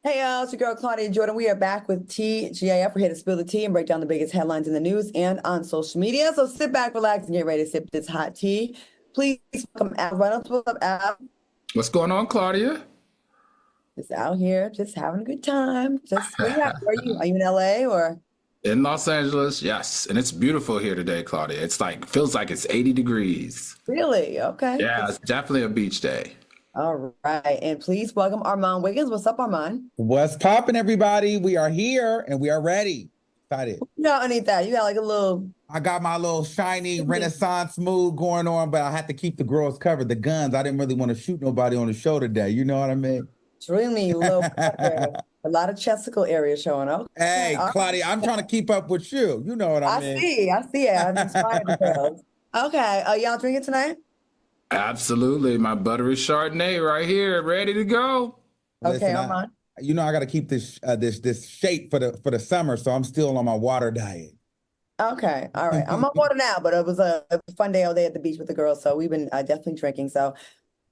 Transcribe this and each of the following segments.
Hey, it's your girl Claudia Jordan. We are back with TGIF. We're here to spill the tea and break down the biggest headlines in the news and on social media. So sit back, relax, and get ready to sip this hot tea. Please welcome Al Reynolds. What's up, Al? What's going on, Claudia? Just out here, just having a good time. Just where you at? Where are you? Are you in LA or? In Los Angeles, yes. And it's beautiful here today, Claudia. It's like, feels like it's 80 degrees. Really? Okay. Yeah, it's definitely a beach day. All right. And please welcome Armand Wiggins. What's up, Armand? What's poppin', everybody? We are here and we are ready. Excited. No, underneath that, you got like a little. I got my little shiny Renaissance mood going on, but I had to keep the girls covered. The guns, I didn't really want to shoot nobody on the show today. You know what I mean? Extremely low pressure. A lot of chesticle area showing up. Hey, All Claudia, I'm trying to keep up with you. You know what I mean? I see it. I'm inspired the girls. Okay. Y'all drinking tonight? Absolutely. My buttery Chardonnay right here, ready to go. Okay, Armand. You know I got to keep this this shape for the summer, so I'm still on my water diet. Okay. All right. I'm on water now, but it was a fun day all day at the beach with the girls, so we've been definitely drinking. So,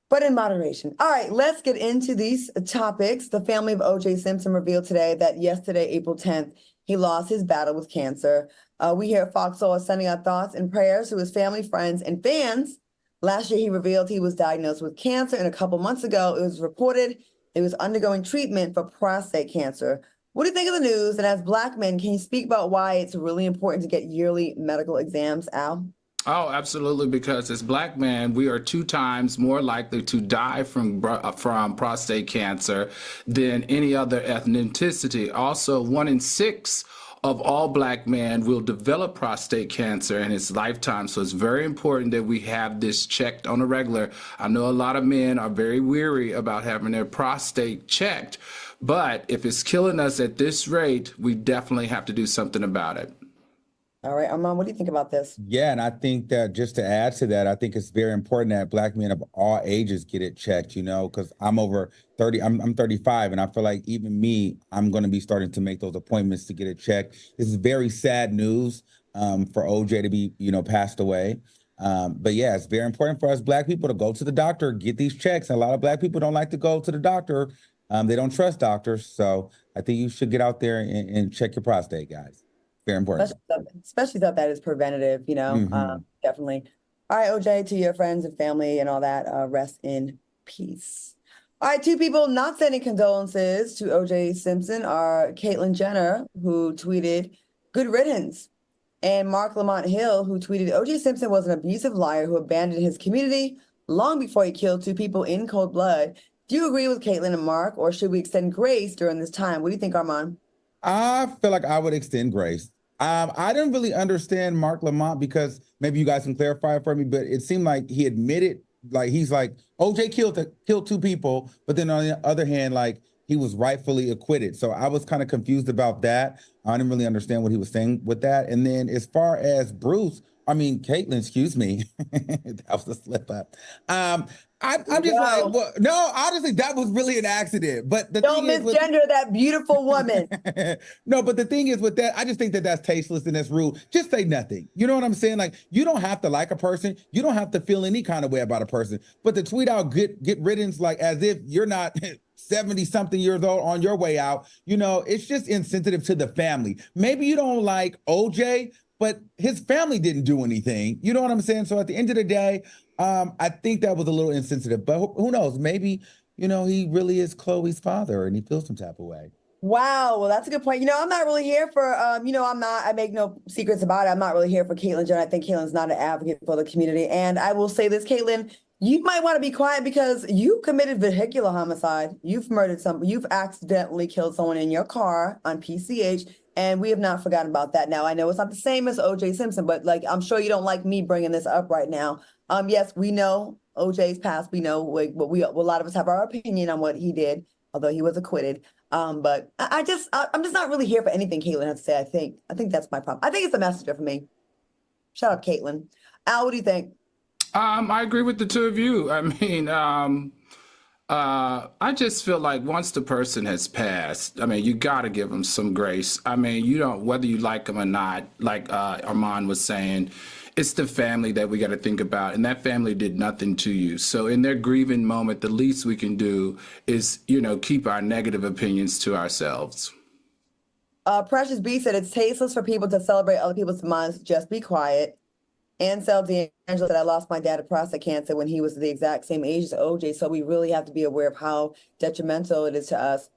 but in moderation. All right, let's get into these topics. The family of O.J. Simpson revealed today that yesterday, April 10th, he lost his battle with cancer. We here at Fox Soul are sending our thoughts and prayers to his family, friends, and fans. Last year, he revealed he was diagnosed with cancer, and a couple months ago, it was reported he was undergoing treatment for prostate cancer. What do you think of the news? And as Black men, can you speak about why it's really important to get yearly medical exams, Al? Oh, absolutely. Because as Black men, we are 2 times more likely to die from prostate cancer than any other ethnicity. Also, 1 in 6 of all Black men will develop prostate cancer in his lifetime. So it's very important that we have this checked on a regular. I know a lot of men are very weary about having their prostate checked, but if it's killing us at this rate, we definitely have to do something about it. All right, Armand, what do you think about this? Yeah, and I think that just to add to that, I think it's very important that Black men of all ages get it checked, you know, because I'm over 30, I'm 35, and I feel like even me, I'm going to be starting to make those appointments to get it checked. This is very sad news for OJ to be, passed away. But yeah, it's very important for us Black people to go to the doctor, get these checks. And a lot of Black people don't like to go to the doctor. They don't trust doctors. So I think you should get out there and check your prostate, guys. Very important. Especially stuff that is preventative, definitely. All right, OJ, to your friends and family and all that, rest in peace. All right, 2 people not sending condolences to OJ Simpson are Caitlyn Jenner, who tweeted, "Good riddance," and Mark Lamont Hill, who tweeted, "OJ Simpson was an abusive liar who abandoned his community long before he killed 2 people in cold blood." Do you agree with Caitlyn and Mark, or should we extend grace during this time? What do you think, Armand? I feel like I would extend grace. I didn't really understand Mark Lamont, because maybe you guys can clarify it for me, but it seemed like he admitted, like he's like, OJ killed 2 people, but then on the other hand, like he was rightfully acquitted. So I was kind of confused about that. I didn't really understand what he was saying with that. And then as far as Caitlyn, excuse me, that was a slip up. I'm just like, well, no, honestly, that was really an accident. But don't misgender that beautiful woman. No, but the thing is with that, I just think that that's tasteless and that's rude. Just say nothing. You know what I'm saying? Like, you don't have to like a person. You don't have to feel any kind of way about a person. But to tweet out get riddance, like as if you're not 70 something years old on your way out, it's just insensitive to the family. Maybe you don't like OJ, but his family didn't do anything. You know what I'm saying? So at the end of the day, I think that was a little insensitive, but who knows? Maybe, he really is Chloe's father and he feels some type of way. Wow. Well, that's a good point. I'm not really here for, I make no secrets about it. I'm not really here for Caitlyn Jenner. I think Caitlyn's not an advocate for the community. And I will say this, Caitlyn, you might want to be quiet because you committed vehicular homicide. You've murdered you've accidentally killed someone in your car on PCH. And we have not forgotten about that. Now, I know it's not the same as O.J. Simpson, but I'm sure you don't like me bringing this up right now. Yes, we know O.J.'s past. We know a lot of us have our opinion on what he did, although he was acquitted. But I'm just not really here for anything Caitlyn has to say. I think that's my problem. I think it's a messenger for me. Shut up, Caitlyn. Al, what do you think? I agree with the 2 of you. I mean, I just feel like once the person has passed, you got to give them some grace. You don't, whether you like them or not, like Armand was saying, it's the family that we got to think about, and that family did nothing to you. So in their grieving moment, the least we can do is, keep our negative opinions to ourselves. Precious B said it's tasteless for people to celebrate other people's demise. Just be quiet. Ansel D'Angelo said, I lost my dad to prostate cancer when he was the exact same age as OJ. So we really have to be aware of how detrimental it is to us.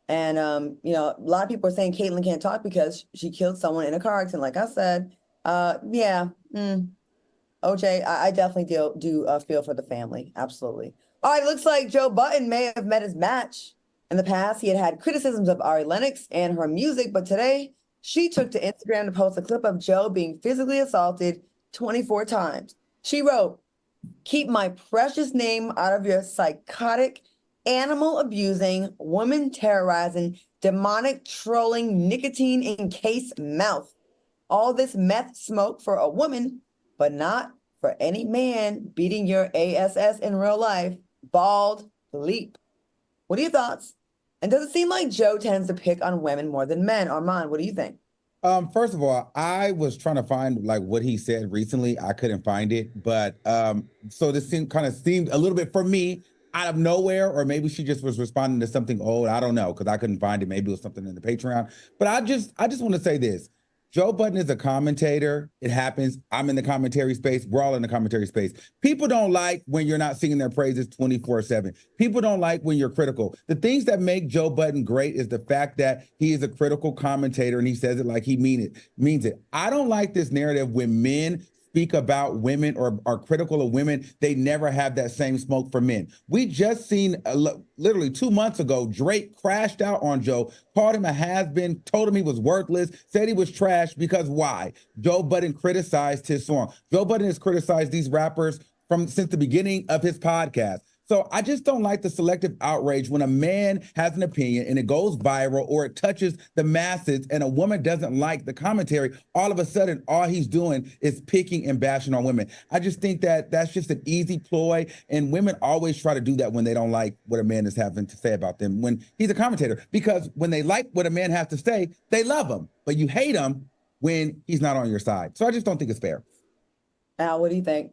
And, a lot of people are saying Caitlyn can't talk because she killed someone in a car accident. Like I said, OJ, I definitely do feel for the family. Absolutely. All right, looks like Joe Budden may have met his match. In the past, he had criticisms of Ari Lennox and her music, but today she took to Instagram to post a clip of Joe being physically assaulted 24 times. She wrote, keep my precious name out of your psychotic, animal abusing, woman terrorizing, demonic trolling, nicotine encased mouth. All this meth smoke for a woman, but not for any man beating your ass in real life. Bald leap. What are your thoughts? And does it seem like Joe tends to pick on women more than men? Armand, what do you think? First of all, I was trying to find like what he said recently. I couldn't find it, but so this seemed a little bit for me out of nowhere, or maybe she just was responding to something old. I don't know, because I couldn't find it. Maybe it was something in the Patreon. But I just want to say this. Joe Budden is a commentator. It happens. I'm in the commentary space. We're all in the commentary space. People don't like when you're not singing their praises 24/7. People don't like when you're critical. The things that make Joe Budden great is the fact that he is a critical commentator and he says it like he means it. I don't like this narrative when men speak about women or are critical of women. They never have that same smoke for men. We just seen literally 2 months ago, Drake crashed out on Joe, called him a has-been, told him he was worthless, said he was trash because why? Joe Budden criticized his song. Joe Budden has criticized these rappers since the beginning of his podcast. So I just don't like the selective outrage when a man has an opinion and it goes viral or it touches the masses and a woman doesn't like the commentary. All of a sudden, all he's doing is picking and bashing on women. I just think that that's just an easy ploy. And women always try to do that when they don't like what a man is having to say about them when he's a commentator. Because when they like what a man has to say, they love him. But you hate him when he's not on your side. So I just don't think it's fair. Al, what do you think?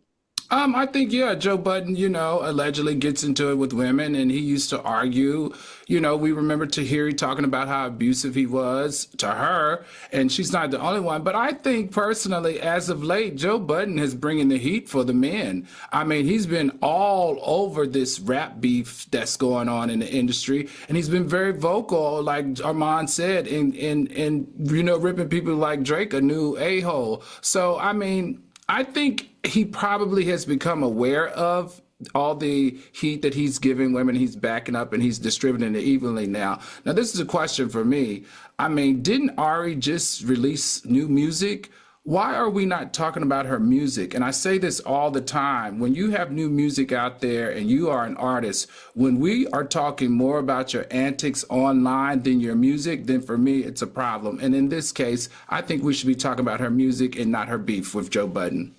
I think, Joe Budden, allegedly gets into it with women, and he used to argue. We remember Tahiri talking about how abusive he was to her, and she's not the only one. But I think personally, as of late, Joe Budden is bringing the heat for the men. I mean, he's been all over this rap beef that's going on in the industry, and he's been very vocal, like Armand said, in ripping people like Drake a new a-hole. So, I mean, I think he probably has become aware of all the heat that he's giving women. He's backing up and he's distributing it evenly now. Now, this is a question for me. I mean, didn't Ari just release new music? Why are we not talking about her music? And I say this all the time. When you have new music out there and you are an artist, when we are talking more about your antics online than your music, then for me, it's a problem. And in this case, I think we should be talking about her music and not her beef with Joe Budden.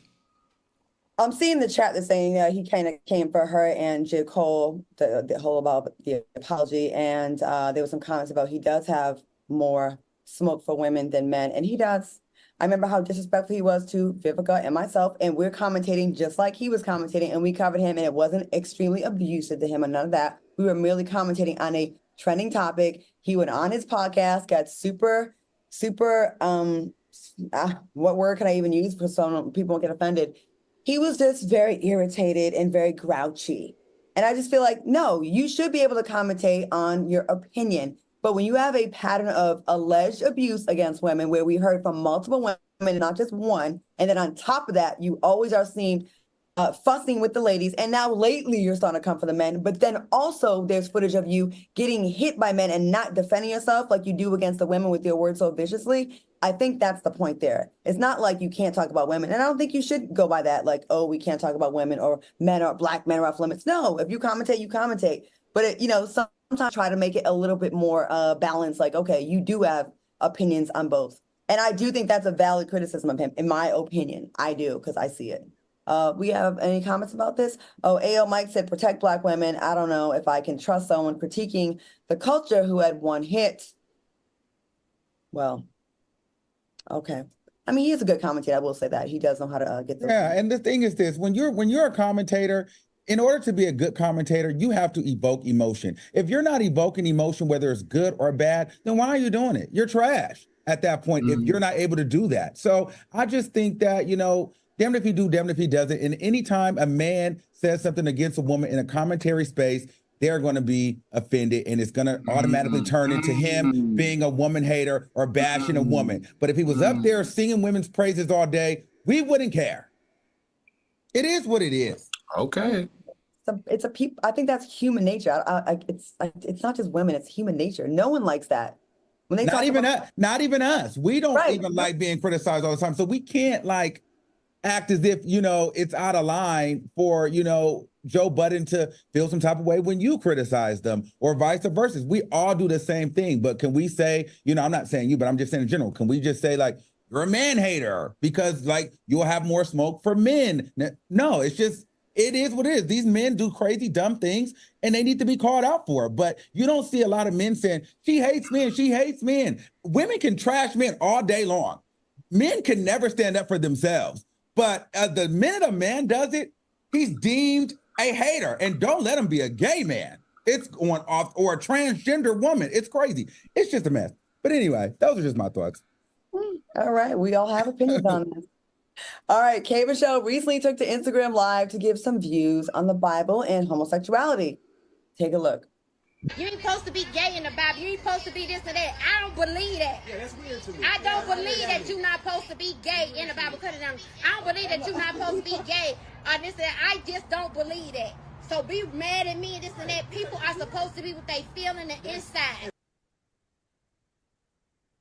I'm seeing the chat that's saying he kind of came for her and J. Cole, the whole about the apology. And there was some comments about he does have more smoke for women than men. And he does. I remember how disrespectful he was to Vivica and myself, and we're commentating just like he was commentating, and we covered him, and it wasn't extremely abusive to him or none of that. We were merely commentating on a trending topic. He went on his podcast, got super, what word can I even use because so people won't get offended? He was just very irritated and very grouchy. And I just feel like, no, you should be able to commentate on your opinion. But when you have a pattern of alleged abuse against women, where we heard from multiple women, not just one, and then on top of that, you always are seen fussing with the ladies. And now lately you're starting to come for the men. But then also there's footage of you getting hit by men and not defending yourself like you do against the women with your words so viciously. I think that's the point there. It's not like you can't talk about women. And I don't think you should go by that, like, oh, we can't talk about women or men or black men are off limits. No, if you commentate, you commentate. But, sometimes try to make it a little bit more balanced. Like, okay, you do have opinions on both. And I do think that's a valid criticism of him, in my opinion. I do, because I see it. We have any comments about this? Oh, AO Mike said, protect Black women. I don't know if I can trust someone critiquing the culture who had one hit. Well, okay. I mean, he is a good commentator. I will say that he does know how to get those. Yeah, and the thing is this: when you're a commentator, in order to be a good commentator, you have to evoke emotion. If you're not evoking emotion, whether it's good or bad, then why are you doing it? You're trash at that point if you're not able to do that. So I just think that, damned if he do, damned if he doesn't. And anytime a man says something against a woman in a commentary space, they're going to be offended, and it's going to automatically turn into him being a woman hater or bashing a woman. But if he was up there singing women's praises all day, we wouldn't care. It is what it is. Okay. It's a people. I think that's human nature. It's not just women. It's human nature. No one likes that. When they Not talk even about, us. Not even us. We don't Right. even like being criticized all the time. So we can't like act as if, it's out of line for, Joe Budden to feel some type of way when you criticize them, or vice versa. We all do the same thing. But can we say, I'm not saying you, but I'm just saying in general, can we just say like, you're a man hater because like you'll have more smoke for men? No, it's just, it is what it is. These men do crazy, dumb things, and they need to be called out for it. But you don't see a lot of men saying, she hates men, she hates men. Women can trash men all day long. Men can never stand up for themselves. But the minute a man does it, he's deemed a hater. And don't let him be a gay man. It's going off, or a transgender woman. It's crazy. It's just a mess. But anyway, those are just my thoughts. all right, we all have opinions on this. All right, K. Michelle recently took to Instagram Live to give some views on the Bible and homosexuality. Take a look. You ain't supposed to be gay in the Bible. You ain't supposed to be this and that. I don't believe that. Yeah, that's weird to me. I don't believe that you're not supposed to be gay in the Bible. Cut it down. I don't believe that you're not supposed to be gay or this and that. I just don't believe that. So be mad at me and this and that. People are supposed to be what they feel in the inside.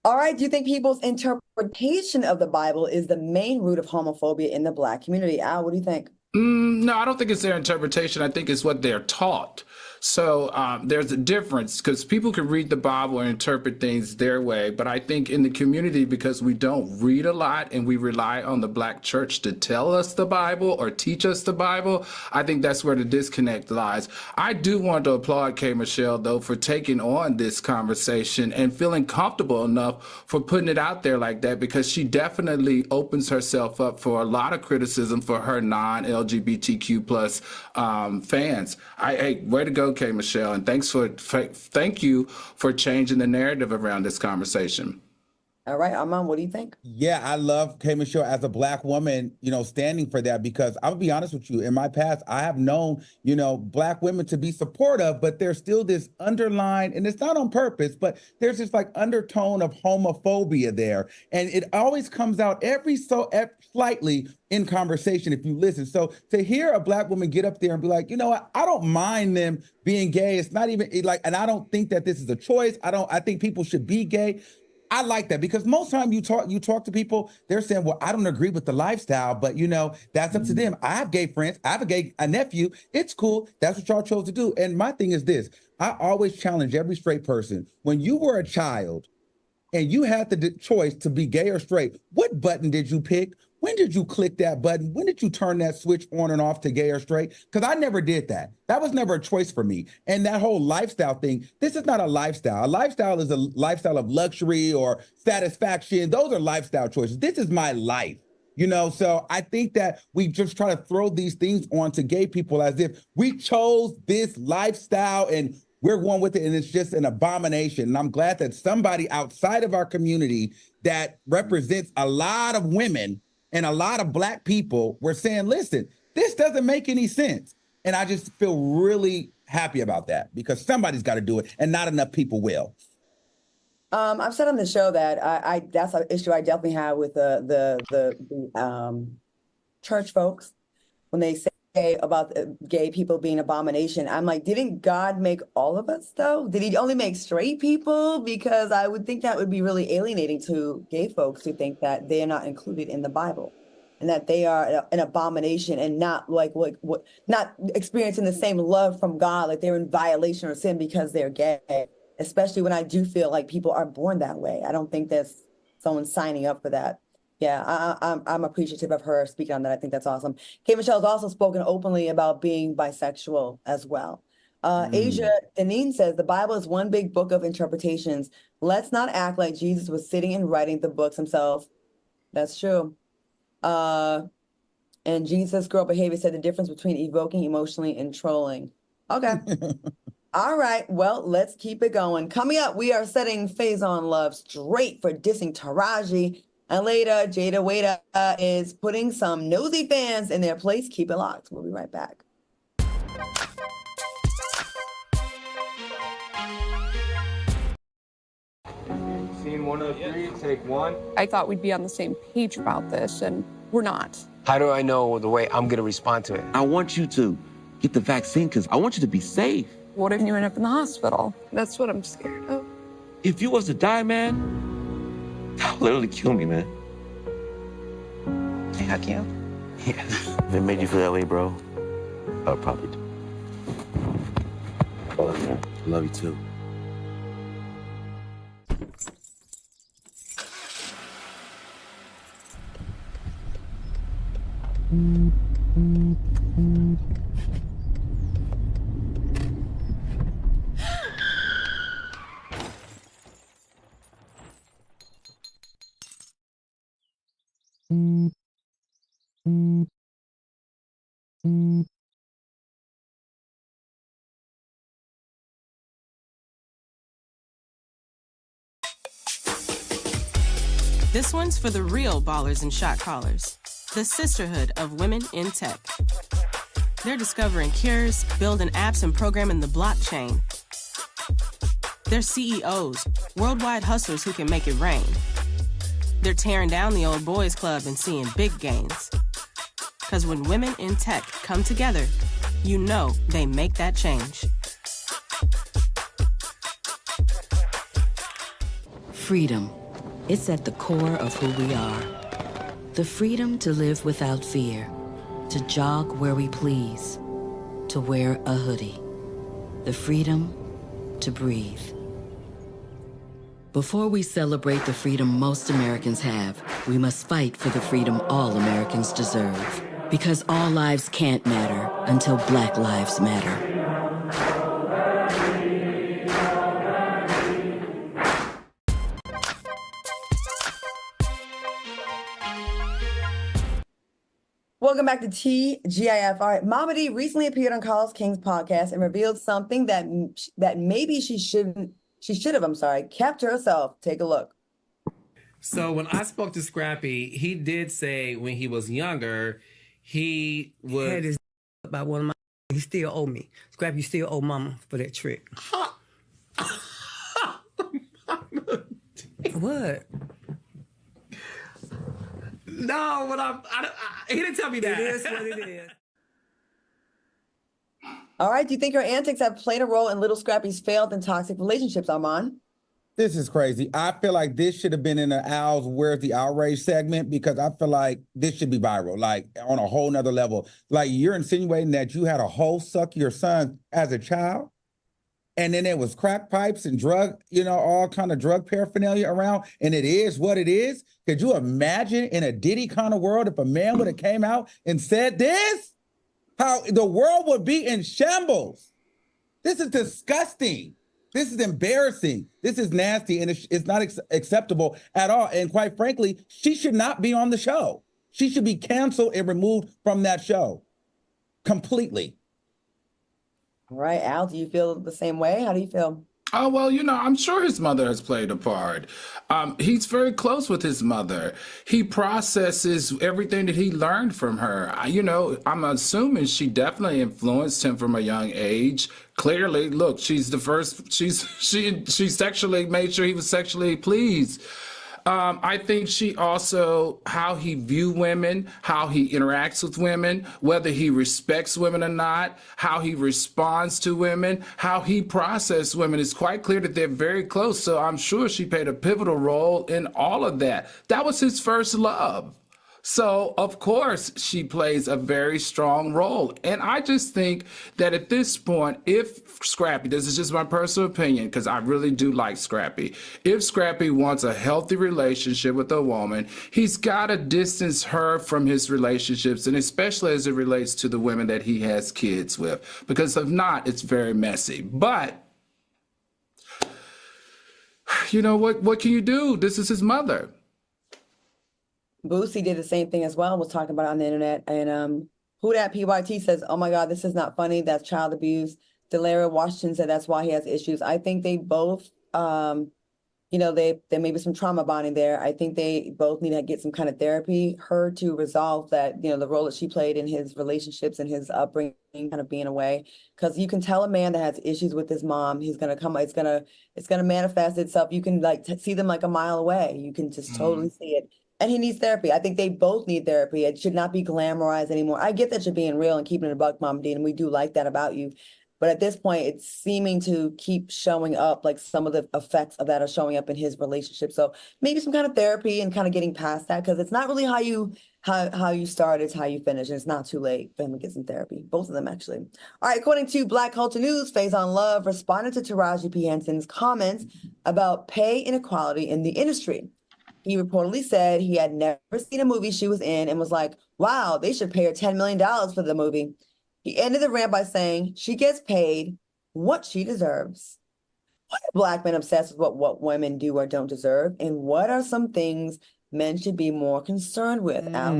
All right, do you think people's interpretation of the Bible is the main root of homophobia in the Black community? Al, what do you think? No, I don't think it's their interpretation. I think it's what they're taught. So there's a difference, because people can read the Bible and interpret things their way. But I think in the community, because we don't read a lot and we rely on the Black church to tell us the Bible or teach us the Bible, I think that's where the disconnect lies. I do want to applaud K. Michelle, though, for taking on this conversation and feeling comfortable enough for putting it out there like that, because she definitely opens herself up for a lot of criticism for her non-LGBTQ plus fans. Hey, way to go, K. Michelle, and thank you for changing the narrative around this conversation. All right, Armand, what do you think? Yeah, I love K. Michelle as a Black woman, standing for that, because I'll be honest with you, in my past, I have known, Black women to be supportive, but there's still this underlying, and it's not on purpose, but there's this like undertone of homophobia there. And it always comes out slightly in conversation if you listen. So to hear a Black woman get up there and be like, what, I don't mind them being gay. It's not even like, and I don't think that this is a choice. I think people should be gay. I like that, because most time you talk to people, they're saying, well, I don't agree with the lifestyle, but that's up to them. I have gay friends. I have a nephew. It's cool. That's what y'all chose to do. And my thing is this: I always challenge every straight person. When you were a child and you had the choice to be gay or straight, what button did you pick? When did you click that button? When did you turn that switch on and off to gay or straight? Because I never did that. That was never a choice for me. And that whole lifestyle thing, this is not a lifestyle. A lifestyle is a lifestyle of luxury or satisfaction. Those are lifestyle choices. This is my life. So I think that we just try to throw these things onto gay people as if we chose this lifestyle and we're going with it, and it's just an abomination. And I'm glad that somebody outside of our community that represents a lot of women and a lot of Black people were saying, listen, this doesn't make any sense. And I just feel really happy about that, because somebody's got to do it, and not enough people will. I've said on the show that I that's an issue I definitely have with the church folks when they say about gay people being abomination. I'm like, didn't God make all of us though? Did he only make straight people? Because I would think that would be really alienating to gay folks who think that they are not included in the Bible and that they are an abomination and not like what not experiencing the same love from God, like they're in violation or sin because they're gay. Especially when I do feel like people are born that way. I don't think there's someone signing up for that. Yeah, I'm appreciative of her speaking on that. I think that's awesome. K. Michelle's also spoken openly about being bisexual as well. Asia Deneen says, the Bible is one big book of interpretations. Let's not act like Jesus was sitting and writing the books himself. That's true. And Jesus' girl behavior said the difference between evoking emotionally and trolling. Okay. All right. Well, let's keep it going. Coming up, we are setting Faison Love straight for dissing Taraji. And later, Jada Wada is putting some nosy fans in their place. Keep it locked. We'll be right back. Scene 103, take one. I thought we'd be on the same page about this, and we're not. How do I know the way I'm going to respond to it? I want you to get the vaccine because I want you to be safe. What if you end up in the hospital? That's what I'm scared of. If you was to die, man, that would literally kill me, man. I hug you. Yes. If it made you feel that way, bro, I would probably do. Love you, man. Love you too. This one's for the real ballers and shot callers, the sisterhood of women in tech. They're discovering cures, building apps, and programming the blockchain. They're CEOs, worldwide hustlers who can make it rain. They're tearing down the old boys club and seeing big gains. Because when women in tech come together, you know they make that change. Freedom. It's at the core of who we are. The freedom to live without fear, to jog where we please, to wear a hoodie. The freedom to breathe. Before we celebrate the freedom most Americans have, we must fight for the freedom all Americans deserve. Because all lives can't matter until Black lives matter. Welcome back to TGIF. All right, Mama D recently appeared on Carlos King's podcast and revealed something that maybe she should have, kept to herself. Take a look. So when I spoke to Scrappy, he did say when he was younger, he would had his by one of my. He still owe me. Scrappy, you still owe Mama for that trick. What? No, but he didn't tell me that. It is what it is. All right, do you think her antics have played a role in Little Scrappy's failed and toxic relationships, Armand? This is crazy. I feel like this should have been in the Al's Where's the Outrage segment because I feel like this should be viral, like on a whole nother level. Like you're insinuating that you had a hoe suck your son as a child, and then there was crack pipes and drug, all kind of drug paraphernalia around, and it is what it is. Could you imagine in a Diddy kind of world if a man would have came out and said this? How the world would be in shambles. This is disgusting. This is embarrassing. This is nasty, and it's not acceptable at all. And quite frankly, she should not be on the show. She should be canceled and removed from that show completely. All right, Al, do you feel the same way? How do you feel? Oh, well, I'm sure his mother has played a part. He's very close with his mother. He processes everything that he learned from her. I'm assuming she definitely influenced him from a young age. Clearly, look, she's the first, she sexually made sure he was sexually pleased. I think she also, how he views women, how he interacts with women, whether he respects women or not, how he responds to women, how he processes women. It's quite clear that they're very close. So I'm sure she played a pivotal role in all of that. That was his first love. So, of course, she plays a very strong role. And I just think that at this point, if Scrappy, this is just my personal opinion, because I really do like Scrappy, if Scrappy wants a healthy relationship with a woman, he's got to distance her from his relationships, and especially as it relates to the women that he has kids with, because if not, it's very messy. But, what can you do? This is his mother. Boosie did the same thing as well, was talking about it on the internet. And who that PYT says, oh my God, this is not funny. That's child abuse. Delara Washington said that's why he has issues. I think they both, there may be some trauma bonding there. I think they both need to get some kind of therapy. Her to resolve that, the role that she played in his relationships and his upbringing, kind of being away. Because you can tell a man that has issues with his mom, he's gonna come. It's gonna manifest itself. You can see them like a mile away. You can just totally see it. And he needs therapy. I think they both need therapy. It should not be glamorized anymore. I get that you're being real and keeping it a buck, Mama Dean, and we do like that about you. But at this point, it's seeming to keep showing up, like some of the effects of that are showing up in his relationship. So maybe some kind of therapy and kind of getting past that, because it's not really how you start, it's how you finish. And it's not too late for him to get some therapy. Both of them, actually. All right, according to Black Culture News, Faison Love responded to Taraji P. Henson's comments about pay inequality in the industry. He reportedly said he had never seen a movie she was in and was like, wow, they should pay her $10 million for the movie. He ended the rant by saying she gets paid what she deserves. Why are Black men obsessed with what women do or don't deserve? And what are some things men should be more concerned with, Al?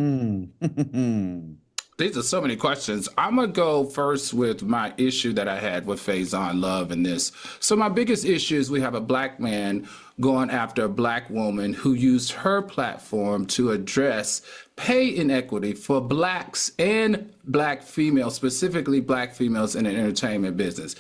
These are so many questions. I'm going to go first with my issue that I had with Faison Love in this. So my biggest issue is we have a Black man going after a Black woman who used her platform to address pay inequity for Blacks and Black females, specifically Black females in the entertainment business.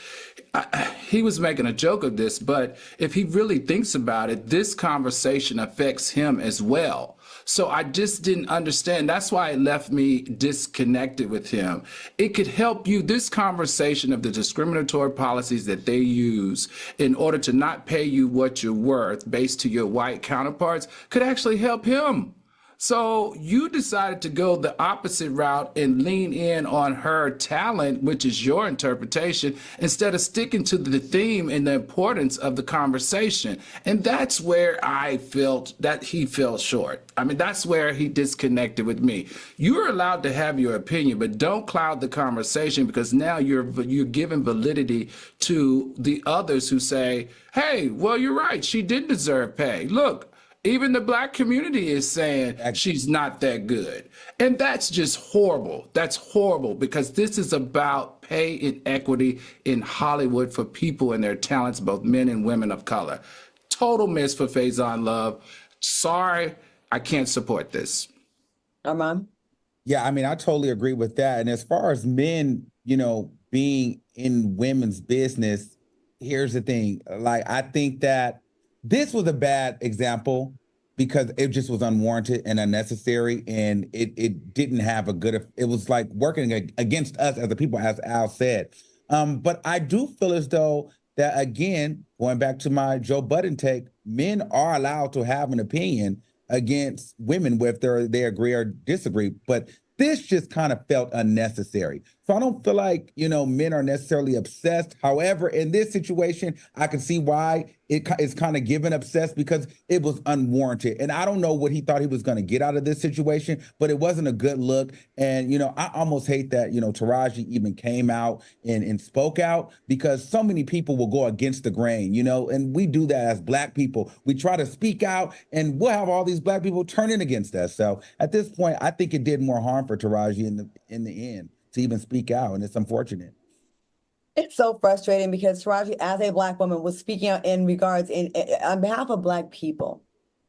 He was making a joke of this, but if he really thinks about it, this conversation affects him as well. So I just didn't understand. That's why it left me disconnected with him. It could help you. This conversation of the discriminatory policies that they use in order to not pay you what you're worth based to your white counterparts could actually help him. So you decided to go the opposite route and lean in on her talent, which is your interpretation, instead of sticking to the theme and the importance of the conversation. And that's where I felt that he fell short. I mean, that's where he disconnected with me. You're allowed to have your opinion, but don't cloud the conversation, because now you're giving validity to the others who say, hey, well, you're right. She did deserve pay. Look, even the Black community is saying she's not that good. And that's just horrible. That's horrible, because this is about pay inequity in Hollywood for people and their talents, both men and women of color. Total miss for Faison Love. Sorry, I can't support this. Armand? Yeah, I mean, I totally agree with that. And as far as men, being in women's business, here's the thing. Like, I think that this was a bad example because it just was unwarranted and unnecessary, and it didn't have a good, it was like working against us as a people, as Al said. But I do feel as though that, again, going back to my Joe Budden take, men are allowed to have an opinion against women, whether they agree or disagree. But this just kind of felt unnecessary. So I don't feel like, men are necessarily obsessed. However, in this situation, I can see why it is kind of given obsessed, because it was unwarranted. And I don't know what he thought he was going to get out of this situation, but it wasn't a good look. And, I almost hate that, Taraji even came out and spoke out, because so many people will go against the grain, and we do that as Black people. We try to speak out, and we'll have all these Black people turning against us. So at this point, I think it did more harm for Taraji in the end to even speak out, and it's unfortunate. It's so frustrating, because Taraji, as a Black woman, was speaking out in regards on behalf of Black people.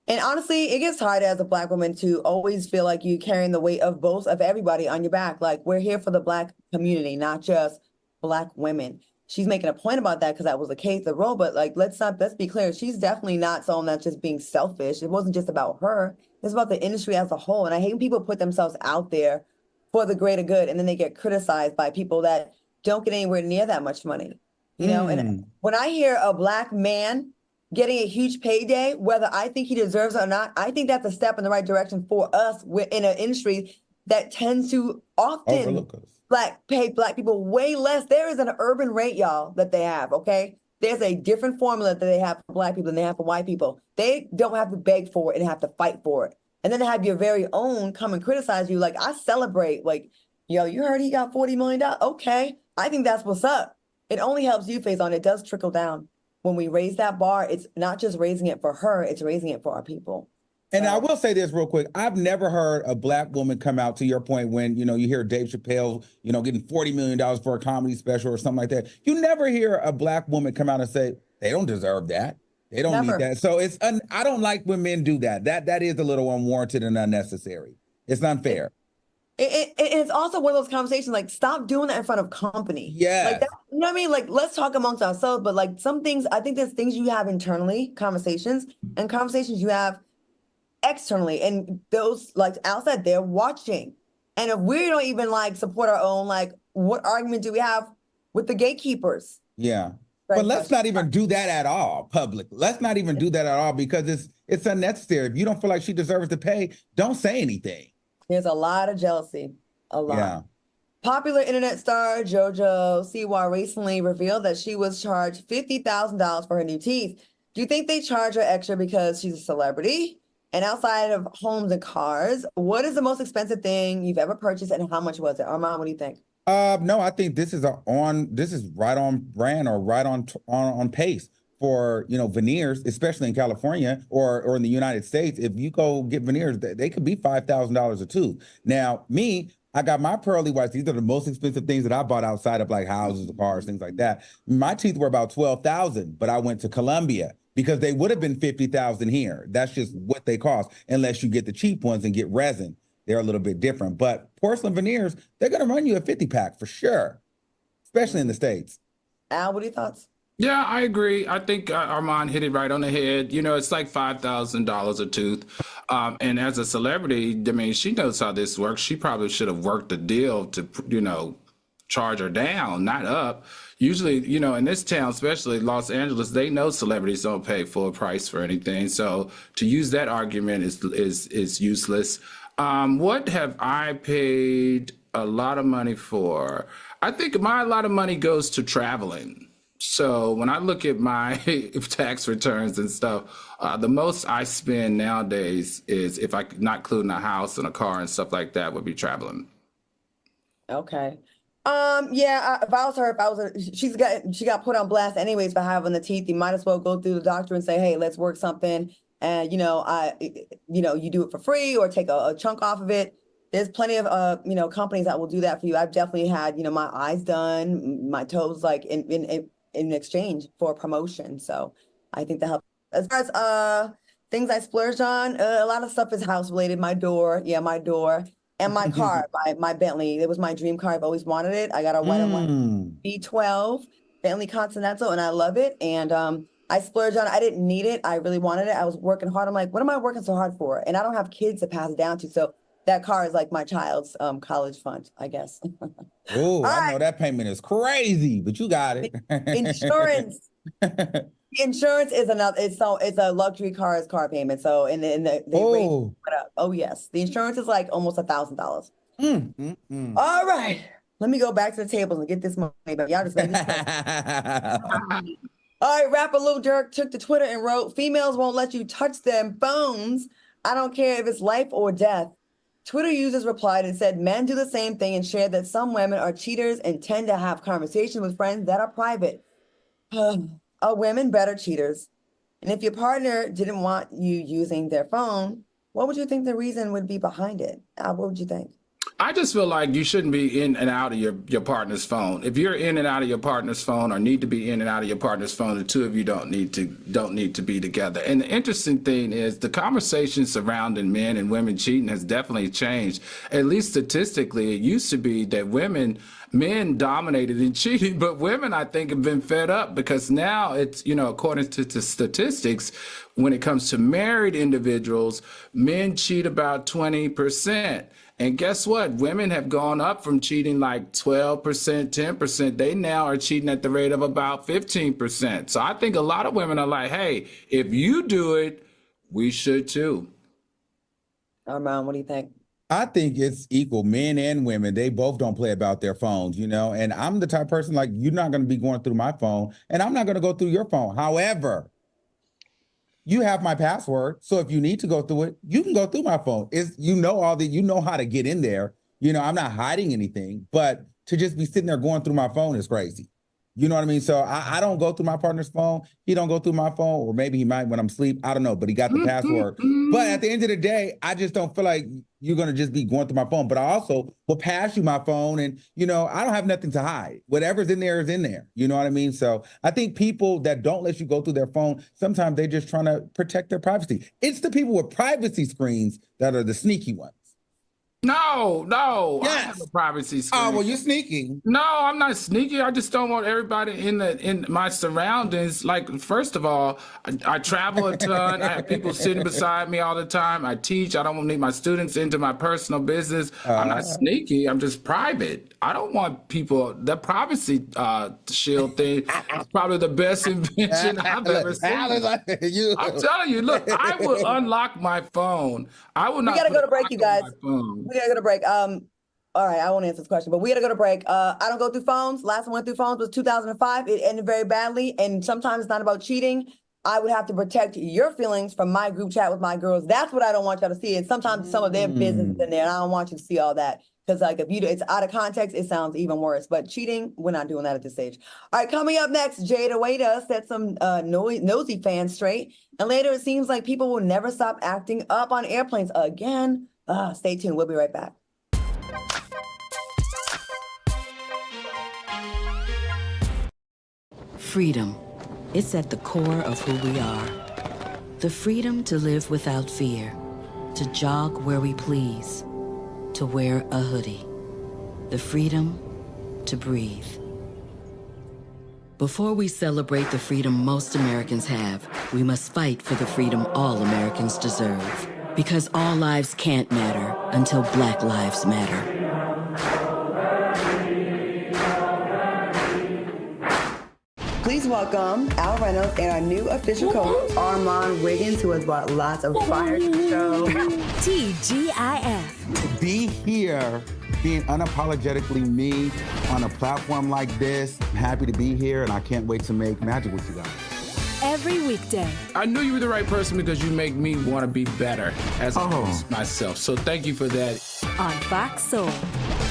And honestly, it gets hard as a Black woman to always feel like you're carrying the weight of both of everybody on your back. Like, we're here for the Black community, not just Black women. She's making a point about that because that was the case, the role. But let's be clear. She's definitely not someone that's just being selfish. It wasn't just about her. It's about the industry as a whole. And I hate when people put themselves out there for the greater good, and then they get criticized by people that don't get anywhere near that much money, And when I hear a Black man getting a huge payday, whether I think he deserves it or not, I think that's a step in the right direction for us. We're in an industry that tends to often pay Black people way less. There is an urban rate, y'all, that they have, okay? There's a different formula that they have for Black people than they have for white people. They don't have to beg for it and have to fight for it. And then to have your very own come and criticize you, I celebrate, yo, you heard he got $40 million? Okay, I think that's what's up. It only helps you, Faison. It does trickle down. When we raise that bar, it's not just raising it for her, it's raising it for our people. And I will say this real quick. I've never heard a black woman come out, to your point, when, you hear Dave Chappelle, getting $40 million for a comedy special or something like that. You never hear a black woman come out and say, they don't deserve that. They don't need that. So I don't like when men do that. That is a little unwarranted and unnecessary. It's unfair. It's also one of those conversations, like, stop doing that in front of company. Yeah. Like that, you know what I mean? Like, let's talk amongst ourselves, but like some things, I think there's things you have internally, conversations, and conversations you have externally, and those like outside, they're watching. And if we don't even like support our own, like, what argument do we have with the gatekeepers? Yeah. But let's not even do that at all, public. Let's not even do that at all, because it's unnecessary. If you don't feel like she deserves to pay, don't say anything. There's a lot of jealousy, a lot. Yeah. Popular internet star JoJo Siwa recently revealed that she was charged $50,000 for her new teeth. Do you think they charge her extra because she's a celebrity? And outside of homes and cars, what is the most expensive thing you've ever purchased, and how much was it? Armand, what do you think? No, I think this is right on brand, or right on pace for, veneers, especially in California or in the United States. If you go get veneers, they could be $5,000 a tooth. Now, I got my pearly whites. These are the most expensive things that I bought outside of like houses, cars, things like that. My teeth were about $12,000, but I went to Colombia because they would have been $50,000 here. That's just what they cost, unless you get the cheap ones and get resin. They're a little bit different. But porcelain veneers, they're going to run you a 50 pack for sure, especially in the States. Al, what are your thoughts? Yeah, I agree. I think Armand hit it right on the head. It's like $5,000 a tooth. And as a celebrity, I mean, she knows how this works. She probably should have worked a deal to, charge her down, not up. Usually, in this town, especially Los Angeles, they know celebrities don't pay full price for anything. So to use that argument is useless. What have I paid a lot of money for? I think a lot of money goes to traveling. So when I look at my tax returns and stuff, the most I spend nowadays is, if I not including a house and a car and stuff like that, would be traveling. Okay. Yeah, if I was her, she got put on blast anyways for having the teeth. You might as well go through the doctor and say, hey, let's work something. And, you do it for free or take a chunk off of it. There's plenty of, companies that will do that for you. I've definitely had, my eyes done, my toes, like in exchange for promotion. So I think that helps. As far as things I splurged on, a lot of stuff is house related. My door, and my car, my Bentley. It was my dream car. I've always wanted it. I got a white and white B12 Bentley Continental, and I love it. And I splurged on it. I didn't need it. I really wanted it. I was working hard. I'm like, what am I working so hard for? And I don't have kids to pass it down to. So that car is like my child's college fund, I guess. Oh, I know that payment is crazy, but you got it. Insurance. Insurance is it's a luxury car's car payment. So they rate up. Oh yes, the insurance is like almost $1,000. All right, let me go back to the tables and get this money. But y'all just made me All right, rapper Lil Durk took to Twitter and wrote, "Females won't let you touch them phones. I don't care if it's life or death." Twitter users replied and said men do the same thing, and shared that some women are cheaters and tend to have conversations with friends that are private. Are women better cheaters? And if your partner didn't want you using their phone, what would you think the reason would be behind it? What would you think? I just feel like you shouldn't be in and out of your partner's phone. If you're in and out of your partner's phone, or need to be in and out of your partner's phone, the two of you don't need to be together. And the interesting thing is the conversation surrounding men and women cheating has definitely changed. At least statistically, it used to be that men dominated in cheating, but women, I think, have been fed up, because now it's, according to statistics, when it comes to married individuals, men cheat about 20%. And guess what? Women have gone up from cheating like 12%, 10%. They now are cheating at the rate of about 15%. So I think a lot of women are like, hey, if you do it, we should too. Armand, what do you think? I think it's equal. Men and women, they both don't play about their phones, and I'm the type of person, like, you're not going to be going through my phone, and I'm not going to go through your phone. However, you have my password, so if you need to go through it, you can go through my phone. You know how to get in there. I'm not hiding anything, but to just be sitting there going through my phone is crazy. You know what I mean? So I don't go through my partner's phone. He don't go through my phone, or maybe he might when I'm asleep. I don't know, but he got the password. But at the end of the day, I just don't feel like you're going to just be going through my phone. But I also will pass you my phone, and, you know, I don't have nothing to hide. Whatever's in there is in there. You know what I mean? So I think people that don't let you go through their phone, sometimes they're just trying to protect their privacy. It's the people with privacy screens that are the sneaky ones. No, I Yes. have a privacy screen. Oh, well, you're sneaky. No, I'm not sneaky. I just don't want everybody in my surroundings. Like, first of all, I travel a ton. I have people sitting beside me all the time. I teach. I don't need my students into my personal business. I'm not sneaky. I'm just private. I don't want people. The privacy shield thing is probably the best invention I've ever seen. I'm telling you, look, I will unlock my phone. I will not. We gotta go to put a break, lock you on guys. my phone. We gotta go to break. All right, I won't answer this question, but we gotta go to break. I don't go through phones. Last one I went through phones was 2005. It ended very badly, and sometimes it's not about cheating. I would have to protect your feelings from my group chat with my girls. That's what I don't want y'all to see. And sometimes some of their business is in there, and I don't want you to see all that. Because like if you it's out of context, it sounds even worse. But cheating, we're not doing that at this stage. All right, coming up next, Jada Waiter set some nosy fans straight. And later, it seems like people will never stop acting up on airplanes again. Stay tuned. We'll be right back. Freedom. It's at the core of who we are. The freedom to live without fear, to jog where we please, to wear a hoodie. The freedom to breathe. Before we celebrate the freedom most Americans have, we must fight for the freedom all Americans deserve. Because all lives can't matter until Black lives matter. Please welcome Al Reynolds and our new official coach, Armand Wiggins, who has brought lots of fire to the show. To be here, being unapologetically me on a platform like this, I'm happy to be here, and I can't wait to make magic with you guys. Every weekday. I knew you were the right person because you make me want to be better as myself. So thank you for that. On Fox Soul.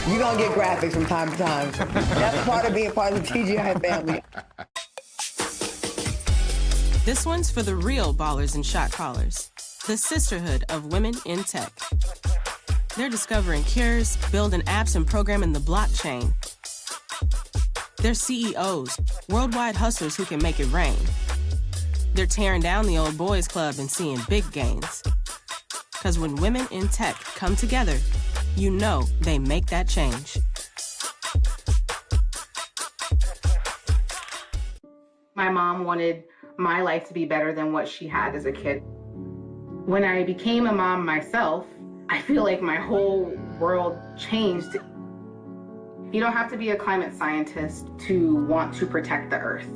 You're going to get graphics from time to time. That's part of being part of the TGI family. This one's for the real ballers and shot callers. The sisterhood of women in tech. They're discovering cures, building apps, and programming the blockchain. They're CEOs, worldwide hustlers who can make it rain. They're tearing down the old boys club and seeing big gains. Because when women in tech come together, you know they make that change. My mom wanted my life to be better than what she had as a kid. When I became a mom myself, I feel like my whole world changed. You don't have to be a climate scientist to want to protect the earth.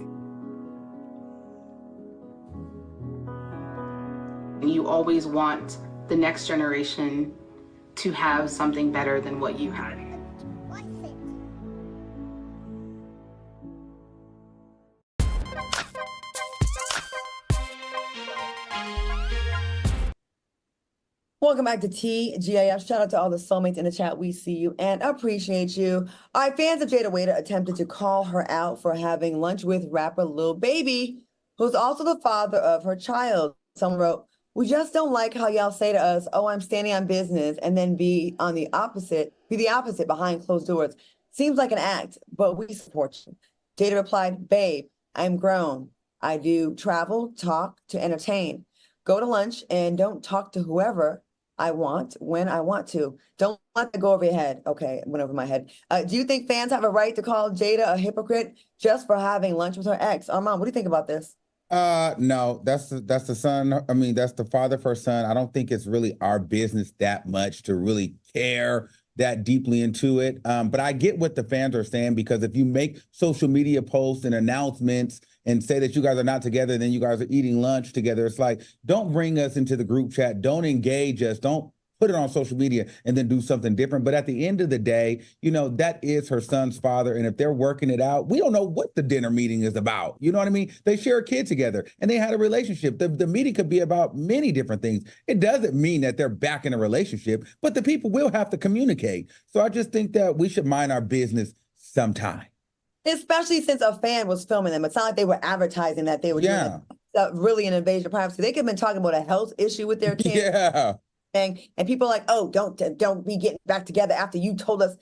You always want the next generation to have something better than what you had. Welcome back to TGIF. Shout out to all the soulmates in the chat. We see you and appreciate you. All right, fans of Jada Waiter attempted to call her out for having lunch with rapper Lil Baby, who's also the father of her child. Someone wrote, "We just don't like how y'all say to us, oh, I'm standing on business, and then be the opposite behind closed doors. Seems like an act, but we support you." Jada replied, "Babe, I'm grown. I do travel, talk to entertain. Go to lunch and don't talk to whoever I want when I want to. Don't let that go over your head." Okay, it went over my head. Do you think fans have a right to call Jada a hypocrite just for having lunch with her ex? Armand, what do you think about this? No, that's the son. I mean, that's the father for her son. I don't think it's really our business that much to really care that deeply into it. But I get what the fans are saying, because if you make social media posts and announcements and say that you guys are not together, then you guys are eating lunch together, it's like, don't bring us into the group chat. Don't engage us. Don't put it on social media and then do something different. But at the end of the day, you know, that is her son's father. And if they're working it out, we don't know what the dinner meeting is about. You know what I mean? They share a kid together and they had a relationship. The meeting could be about many different things. It doesn't mean that they're back in a relationship, but the people will have to communicate. So I just think that we should mind our business sometime. Especially since a fan was filming them. It's not like they were advertising that they were doing really an invasion of privacy. They could have been talking about a health issue with their kids. Yeah. And people are like, oh, don't be getting back together after you told us.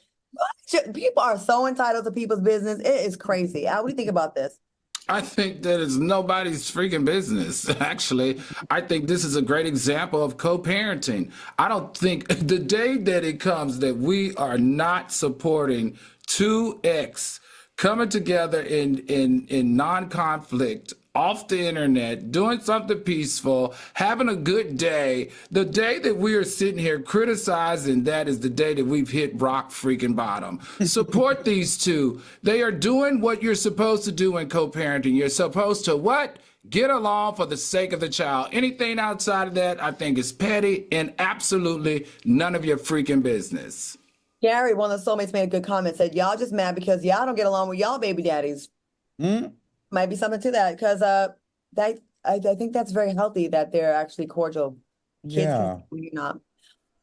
People are so entitled to people's business. It is crazy. Al, what do you think about this? I think that it's nobody's freaking business. Actually, I think this is a great example of co-parenting. I don't think the day that it comes that we are not supporting two ex coming together in non-conflict off the internet, doing something peaceful, having a good day. The day that we are sitting here criticizing that is the day that we've hit rock freaking bottom. Support these two. They are doing what you're supposed to do in co-parenting. You're supposed to what? Get along for the sake of the child. Anything outside of that, I think, is petty and absolutely none of your freaking business. Gary, one of the soulmates, made a good comment, said, y'all just mad because y'all don't get along with y'all baby daddies. Might be something to that, because I think that's very healthy that they're actually cordial. Kids can, you're not.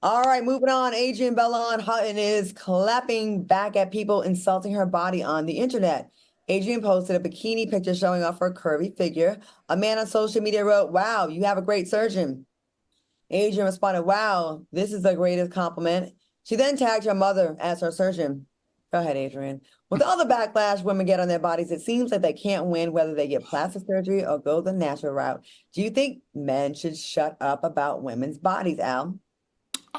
All right, moving on. Adrienne Bellon Hutton is clapping back at people insulting her body on the internet. Adrienne posted a bikini picture showing off her curvy figure. A man on social media wrote, "Wow, you have a great surgeon." Adrienne responded, "Wow, this is the greatest compliment." She then tagged her mother as her surgeon. Go ahead, Adrienne. With all the backlash women get on their bodies, it seems like they can't win whether they get plastic surgery or go the natural route. Do you think men should shut up about women's bodies, Al?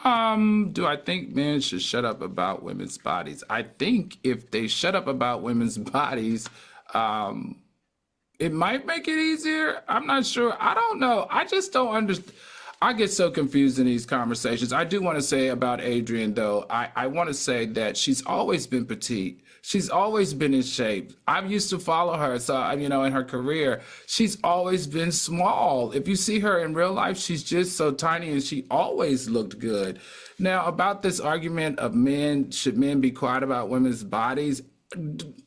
Do I think men should shut up about women's bodies? I think if they shut up about women's bodies, it might make it easier. I'm not sure. I don't know. I just don't understand. I get so confused in these conversations. I do want to say about Adrienne, though, I want to say that she's always been petite. She's always been in shape. I used to follow her, so, in her career, she's always been small. If you see her in real life, she's just so tiny, and she always looked good. Now, about this argument of should men be quiet about women's bodies?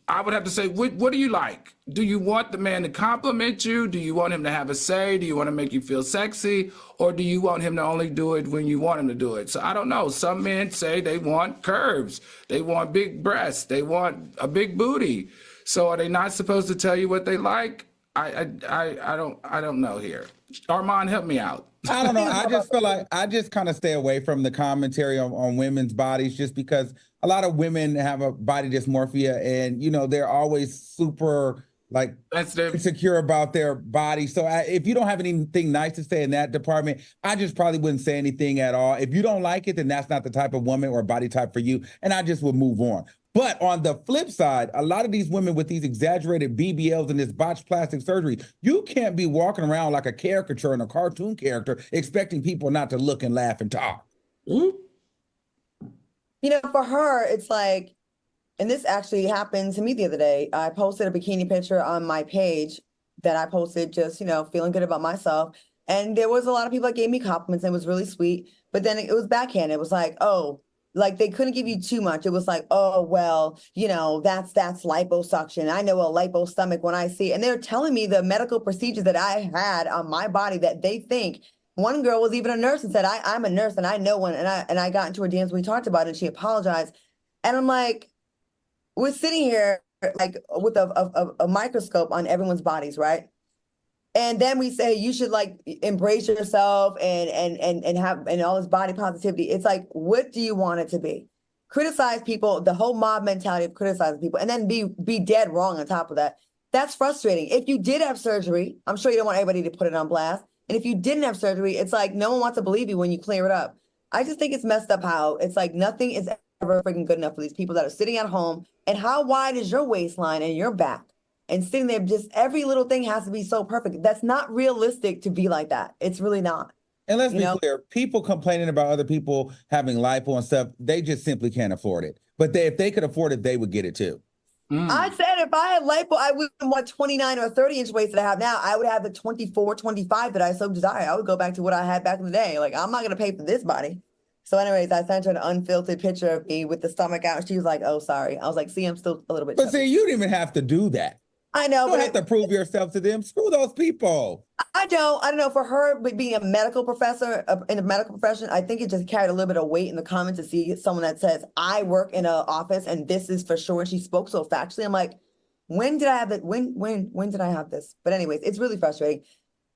I would have to say, what do you like? Do you want the man to compliment you? Do you want him to have a say? Do you want to make you feel sexy? Or do you want him to only do it when you want him to do it? So I don't know. Some men say they want curves. They want big breasts. They want a big booty. So are they not supposed to tell you what they like? I don't know here. Armand, help me out. I don't know. I just feel like I just kind of stay away from the commentary on women's bodies, just because a lot of women have a body dysmorphia, and they're always super insecure about their body. So if you don't have anything nice to say in that department, I just probably wouldn't say anything at all. If you don't like it, then that's not the type of woman or body type for you, and I just would move on. But on the flip side, a lot of these women with these exaggerated BBLs and this botched plastic surgery, you can't be walking around like a caricature and a cartoon character expecting people not to look and laugh and talk. For her, it's like, and this actually happened to me the other day. I posted a bikini picture on my page that I posted just, feeling good about myself. And there was a lot of people that gave me compliments, and it was really sweet. But then it was backhand. It was like, oh, like they couldn't give you too much. It was like, oh, well, that's liposuction. I know a lipo stomach when I see it. And they're telling me the medical procedures that I had on my body that they think. One girl was even a nurse and said, I'm a nurse and I know one. And I got into her DMs. We talked about it and she apologized. And I'm like, we're sitting here like with a microscope on everyone's bodies, right? And then we say you should like embrace yourself and have all this body positivity. It's like, what do you want it to be? Criticize people, the whole mob mentality of criticizing people, and then be dead wrong on top of that. That's frustrating. If you did have surgery, I'm sure you don't want everybody to put it on blast. And if you didn't have surgery, it's like no one wants to believe you when you clear it up. I just think it's messed up how it's like nothing is ever freaking good enough for these people that are sitting at home. And how wide is your waistline and your back? And sitting there, just every little thing has to be so perfect. That's not realistic to be like that. It's really not. And let's be clear, people complaining about other people having lipo and stuff, they just simply can't afford it. But if they could afford it, they would get it too. I said if I had lipo, I wouldn't want 29 or 30-inch waist that I have now. I would have the 24, 25 that I so desire. I would go back to what I had back in the day. Like, I'm not going to pay for this body. So anyways, I sent her an unfiltered picture of me with the stomach out. And she was like, oh, sorry. I was like, see, I'm still a little bit chubby. But see, you didn't even have to do that. I know. You don't have to prove yourself to them. Screw those people. I don't know. For her being a medical professor in the medical profession, I think it just carried a little bit of weight in the comments to see someone that says, I work in an office and this is for sure. And she spoke so factually. I'm like, when did I have it? When did I have this? But anyways, it's really frustrating,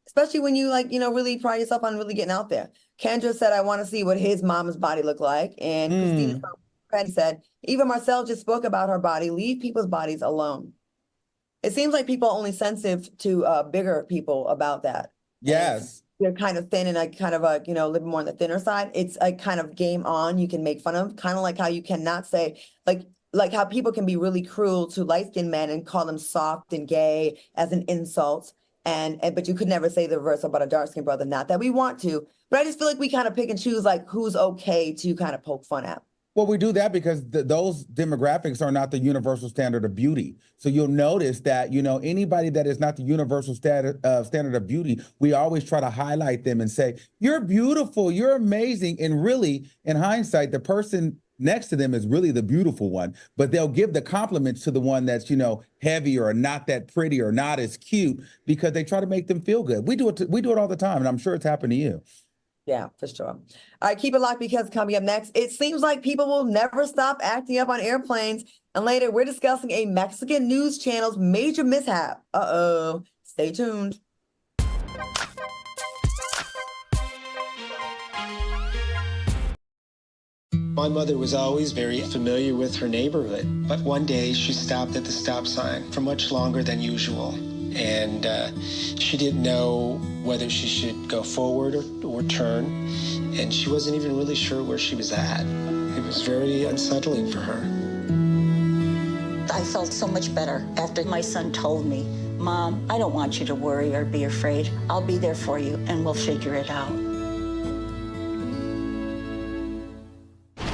especially when you like, really pride yourself on really getting out there. Kendra said, I want to see what his mom's body looked like. And Christina said, even Marcel just spoke about her body. Leave people's bodies alone. It seems like people are only sensitive to bigger people about that. Yes. They're kind of thin and like kind of a, living more on the thinner side. It's a kind of game on you can make fun of, kind of like how you cannot say, like how people can be really cruel to light-skinned men and call them soft and gay as an insult. But you could never say the reverse about a dark-skinned brother. Not that we want to, but I just feel like we kind of pick and choose like who's okay to kind of poke fun at. Well, we do that because those demographics are not the universal standard of beauty. So you'll notice that, anybody that is not the universal standard of beauty, we always try to highlight them and say, you're beautiful, you're amazing. And really, in hindsight, the person next to them is really the beautiful one, but they'll give the compliments to the one that's, heavier or not that pretty or not as cute because they try to make them feel good. We do it all the time, and I'm sure it's happened to you. Yeah, for sure. All right, keep it locked because coming up next, it seems like people will never stop acting up on airplanes. And later, we're discussing a Mexican news channel's major mishap. Uh-oh. Stay tuned. My mother was always very familiar with her neighborhood, but one day she stopped at the stop sign for much longer than usual. And she didn't know whether she should go forward or turn, and she wasn't even really sure where she was at. It was very unsettling for her. I felt so much better after my son told me, Mom, I don't want you to worry or be afraid. I'll be there for you, and we'll figure it out.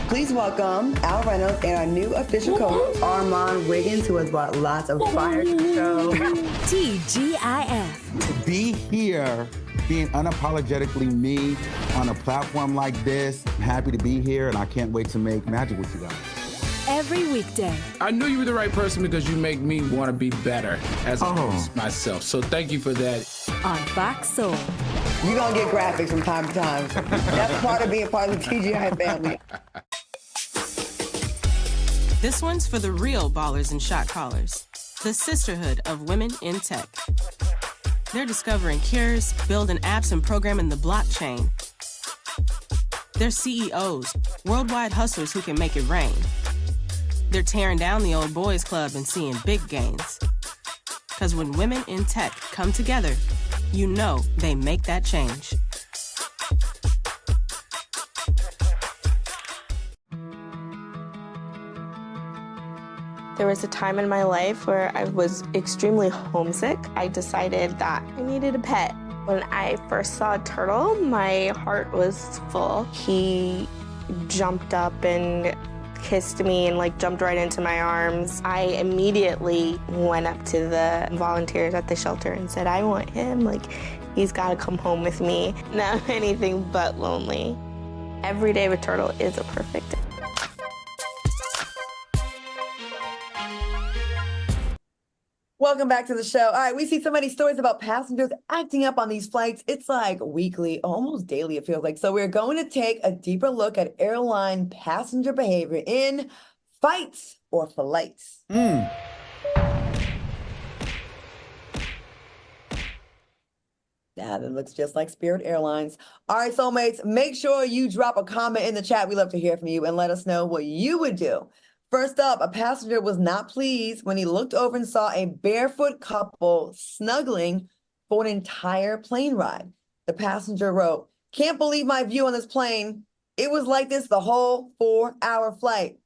Please welcome Al Reynolds and our new official co-host, Armand Wiggins, who has brought lots of fire to the show. TGIF. To be here, being unapologetically me on a platform like this, I'm happy to be here, and I can't wait to make magic with you guys. Every weekday. I knew you were the right person because you make me want to be better as a host myself. So thank you for that. On Fox Soul. You're going to get graphics from time to time. That's part of being part of the TGI family. This one's for the real ballers and shot callers, the sisterhood of women in tech. They're discovering cures, building apps, and programming the blockchain. They're CEOs, worldwide hustlers who can make it rain. They're tearing down the old boys club and seeing big gains. Because when women in tech come together, you know they make that change. There was a time in my life where I was extremely homesick. I decided that I needed a pet. When I first saw a turtle, my heart was full. He jumped up and kissed me and jumped right into my arms. I immediately went up to the volunteers at the shelter and said, I want him. He's got to come home with me. Not anything but lonely. Every day with turtle is a perfect day. Welcome back to the show. All right, we see so many stories about passengers acting up on these flights. It's like weekly, almost daily, it feels like. So we're going to take a deeper look at airline passenger behavior in fights or flights. Yeah, that looks just like Spirit Airlines. All right, soulmates, make sure you drop a comment in the chat. We love to hear from you and let us know what you would do. First up, a passenger was not pleased when he looked over and saw a barefoot couple snuggling for an entire plane ride. The passenger wrote, "Can't believe my view on this plane. It was like this the whole 4-hour flight."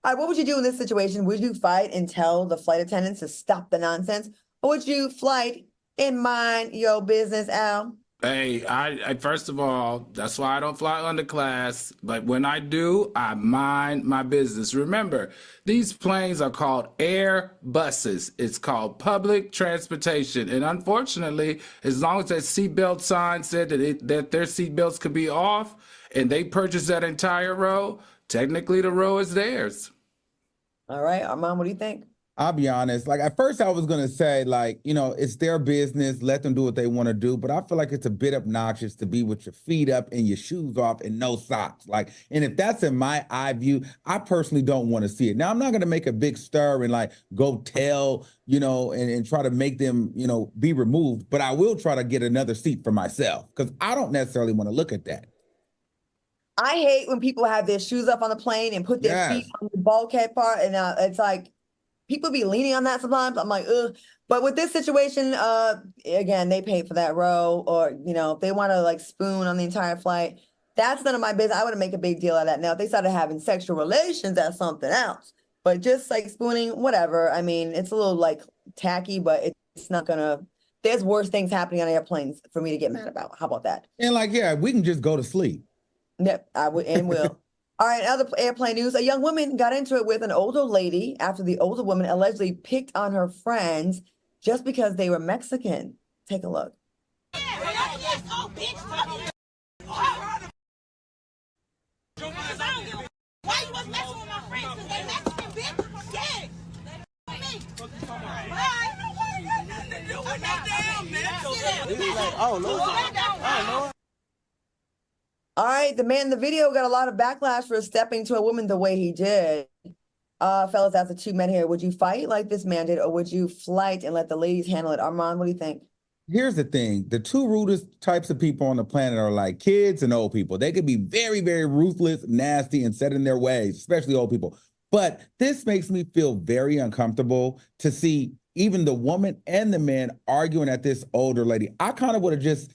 All right, what would you do in this situation? Would you fight and tell the flight attendants to stop the nonsense? Or would you flight and mind your business, Al? Hey, I first of all, that's why I don't fly underclass. But when I do, I mind my business. Remember, these planes are called air buses. It's called public transportation. And unfortunately, as long as that seatbelt sign said that their seatbelts could be off and they purchased that entire row, technically the row is theirs. All right, Armand, what do you think? I'll be honest. Like at first I was gonna say, like, it's their business, let them do what they want to do. But I feel like it's a bit obnoxious to be with your feet up and your shoes off and no socks. Like, and if that's in my eye view, I personally don't want to see it. Now I'm not gonna make a big stir and like go tell, and try to make them, be removed, but I will try to get another seat for myself because I don't necessarily want to look at that. I hate when people have their shoes up on the plane and put their feet on the bulkhead part, and it's like, people be leaning on that sometimes. I'm like, ugh. But with this situation, again, they paid for that row, or if they want to like spoon on the entire flight, that's none of my business. I wouldn't make a big deal out of that. Now, if they started having sexual relations, that's something else. But just like spooning, whatever. I mean, it's a little like tacky, but it's not gonna. There's worse things happening on airplanes for me to get mad about. How about that? And like, yeah, we can just go to sleep. Yep, I would and will. All right, other airplane news. A young woman got into it with an older lady after the older woman allegedly picked on her friends just because they were Mexican. Take a look. All right, the man in the video got a lot of backlash for stepping to a woman the way he did. Fellas, as the two men here, would you fight like this man did, or would you flight and let the ladies handle it? Armand, what do you think? Here's the thing. The two rudest types of people on the planet are like kids and old people. They could be very, very ruthless, nasty, and set in their ways, especially old people. But this makes me feel very uncomfortable to see even the woman and the man arguing at this older lady. I kind of would have just,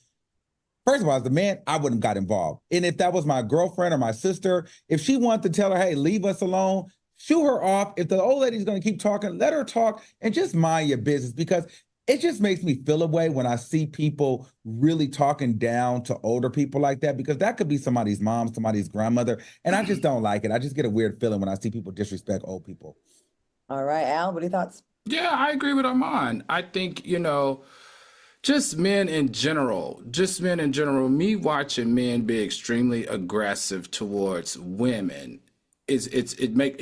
first of all, as the man, I wouldn't got involved. And if that was my girlfriend or my sister, if she wanted to tell her, hey, leave us alone, shoo her off. If the old lady's going to keep talking, let her talk and just mind your business, because it just makes me feel a way when I see people really talking down to older people like that, because that could be somebody's mom, somebody's grandmother. And I just don't like it. I just get a weird feeling when I see people disrespect old people. All right, Al, what are your thoughts? Yeah, I agree with Armand. I think, just men in general, me watching men be extremely aggressive towards women it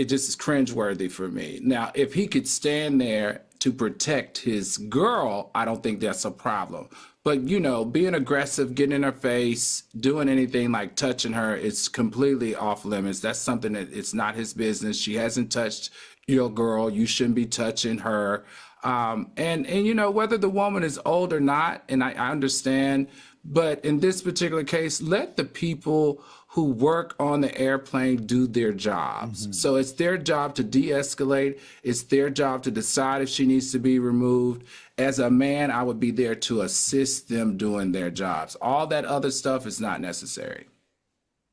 just is cringeworthy for me. Now, if he could stand there to protect his girl, I don't think that's a problem. But, being aggressive, getting in her face, doing anything like touching her, it's completely off limits. That's something that it's not his business. She hasn't touched your girl. You shouldn't be touching her. And whether the woman is old or not, and I understand, but in this particular case, let the people who work on the airplane do their jobs. Mm-hmm. So it's their job to de-escalate. It's their job to decide if she needs to be removed. As a man, I would be there to assist them doing their jobs. All that other stuff is not necessary.